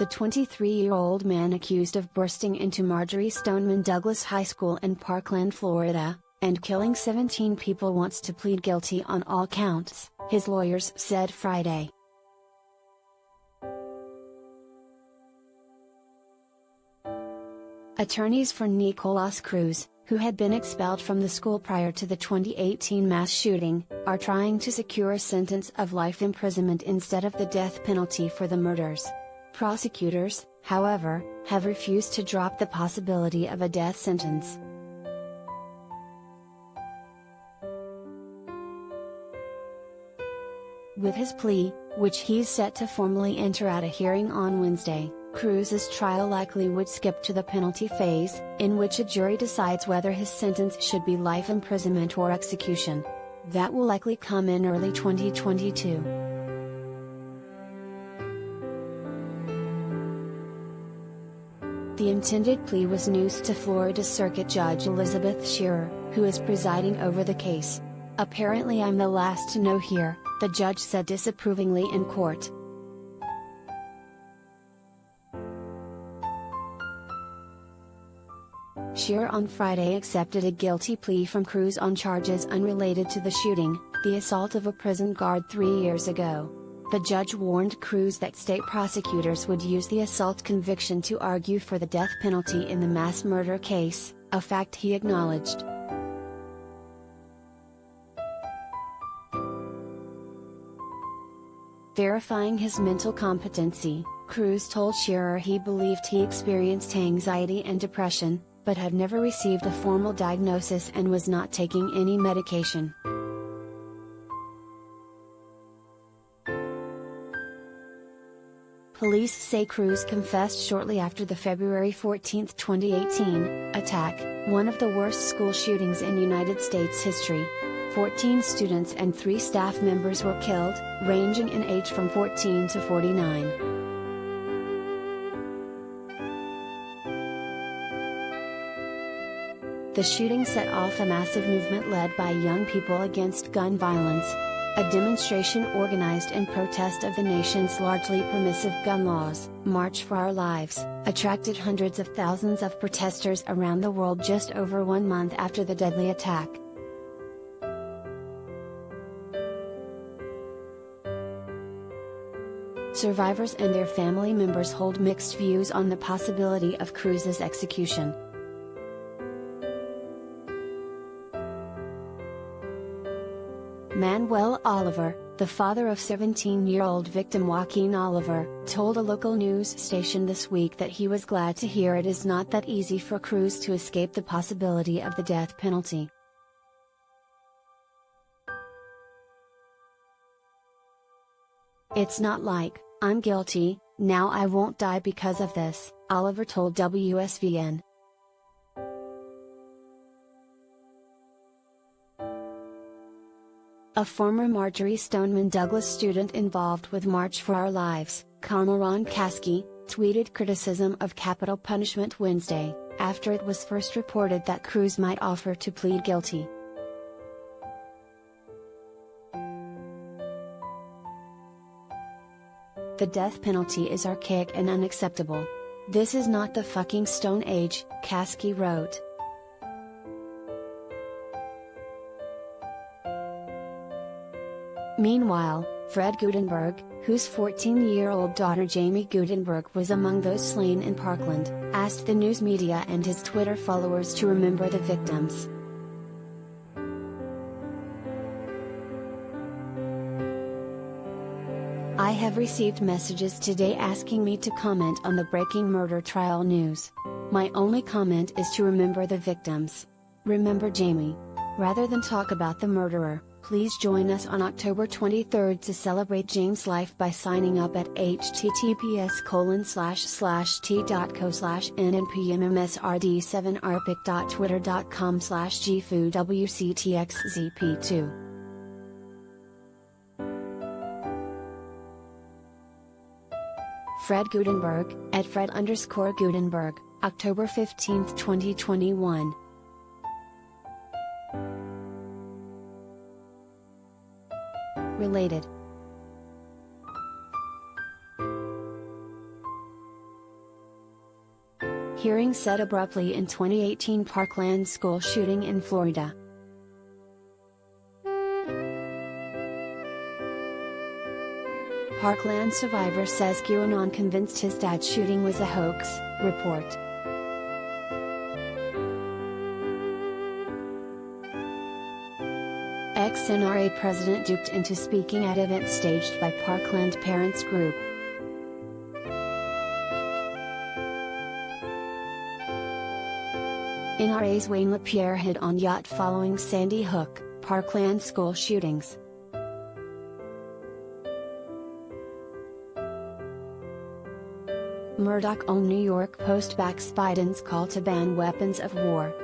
The 23-year-old man accused of bursting into Marjorie Stoneman Douglas High School in Parkland, Florida, and killing 17 people wants to plead guilty on all counts, his lawyers said Friday. Attorneys for Nikolas Cruz, who had been expelled from the school prior to the 2018 mass shooting, are trying to secure a sentence of life imprisonment instead of the death penalty for the murders. Prosecutors, however, have refused to drop the possibility of a death sentence. With his plea, which he's set to formally enter at a hearing on Wednesday, Cruz's trial likely would skip to the penalty phase, in which a jury decides whether his sentence should be life imprisonment or execution. That will likely come in early 2022. The intended plea was news to Florida Circuit Judge Elizabeth Shearer, who is presiding over the case. "Apparently I'm the last to know here," the judge said disapprovingly in court. Shearer on Friday accepted a guilty plea from Cruz on charges unrelated to the shooting, the assault of a prison guard 3 years ago. The judge warned Cruz that state prosecutors would use the assault conviction to argue for the death penalty in the mass murder case, a fact he acknowledged. Verifying his mental competency, Cruz told Shearer he believed he experienced anxiety and depression, but had never received a formal diagnosis and was not taking any medication. Police say Cruz confessed shortly after the February 14, 2018, attack, one of the worst school shootings in United States history. 14 students and 3 staff members were killed, ranging in age from 14 to 49. The shooting set off a massive movement led by young people against gun violence. A demonstration organized in protest of the nation's largely permissive gun laws, March for Our Lives, attracted hundreds of thousands of protesters around the world just over 1 month after the deadly attack. Survivors and their family members hold mixed views on the possibility of Cruz's execution. Manuel Oliver, the father of 17-year-old victim Joaquin Oliver, told a local news station this week that he was glad to hear it is not that easy for Cruz to escape the possibility of the death penalty. "It's not like, I'm guilty, now I won't die because of this," Oliver told WSVN. A former Marjorie Stoneman Douglas student involved with March for Our Lives, Cameron Kasky, tweeted criticism of capital punishment Wednesday, after it was first reported that Cruz might offer to plead guilty. "The death penalty is archaic and unacceptable. This is not the fucking Stone Age," Kasky wrote. Meanwhile, Fred Guttenberg, whose 14-year-old daughter Jamie Guttenberg was among those slain in Parkland, asked the news media and his Twitter followers to remember the victims. "I have received messages today asking me to comment on the breaking murder trial news. My only comment is to remember the victims. Remember Jamie. Rather than talk about the murderer, please join us on October 23 to celebrate James' life by signing up at https://t.co/nnpms.rd7rpic.twitter.com/gfuwctxzp2. Fred Guttenberg, at Fred_Guttenberg, October 15, 2021. Related. Hearing set abruptly in 2018 Parkland school shooting in Florida. Parkland survivor says QAnon convinced his dad's shooting was a hoax, report. Ex-NRA president duped into speaking at event staged by Parkland parents group. NRA's Wayne LaPierre hid on yacht following Sandy Hook, Parkland school shootings. Murdoch on New York Post backs Biden's call to ban weapons of war.